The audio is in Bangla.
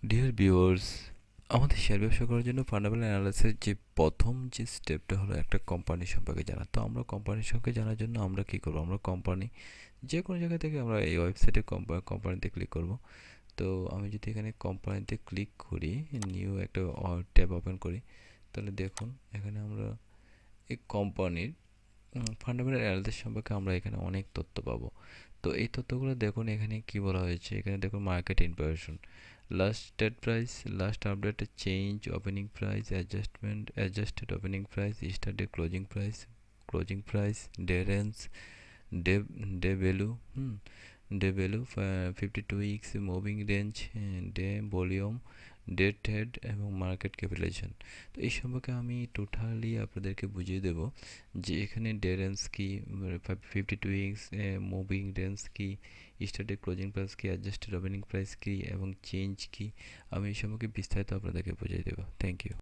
ডিয়ার ভিউয়ার্স, আমাদের শেয়ার ব্যবসা করার জন্য ফান্ডামেন্টাল অ্যানালাইসিসের যে প্রথম যে স্টেপটা হলো একটা কোম্পানি সম্পর্কে জানা। তো আমরা কোম্পানি সম্পর্কে জানার জন্য আমরা কি করব? আমরা কোম্পানি যে কোনো জায়গা থেকে আমরা এই ওয়েবসাইটে কোম্পানিতে ক্লিক করব। তো আমি যদি এখানে কোম্পানিতে ক্লিক করি, নিউ একটা ট্যাব ওপেন করি, তাহলে দেখুন এখানে আমরা এই কোম্পানির ফান্ডামেন্টাল অ্যানালিসিস সম্পর্কে আমরা এখানে অনেক তথ্য পাবো। তো এই তথ্যগুলো দেখুন এখানে কি বলা হয়েছে। এখানে দেখুন market information, last date price, last update, change, opening price, adjustment, adjusted opening price, yesterday closing price, day range, day day value, day value, 52 weeks moving range, day volume, date head এবং মার্কেট ক্যাপিটালাইজেশন। তো এই সম্পর্কে আমি টোটালি আপনাদেরকে বুঝিয়ে দেব যে এখানে ডে রেঞ্জ কি, 52 উইকস মুভিং রেঞ্জ কি, স্টার্টে ক্লোজিং প্রাইস কি, অ্যাডজাস্টেড ওপেনিং প্রাইস কি এবং চেঞ্জ কি, আমি এই সম্পর্কে বিস্তারিত আপনাদেরকে বুঝিয়ে দেবো। Thank you.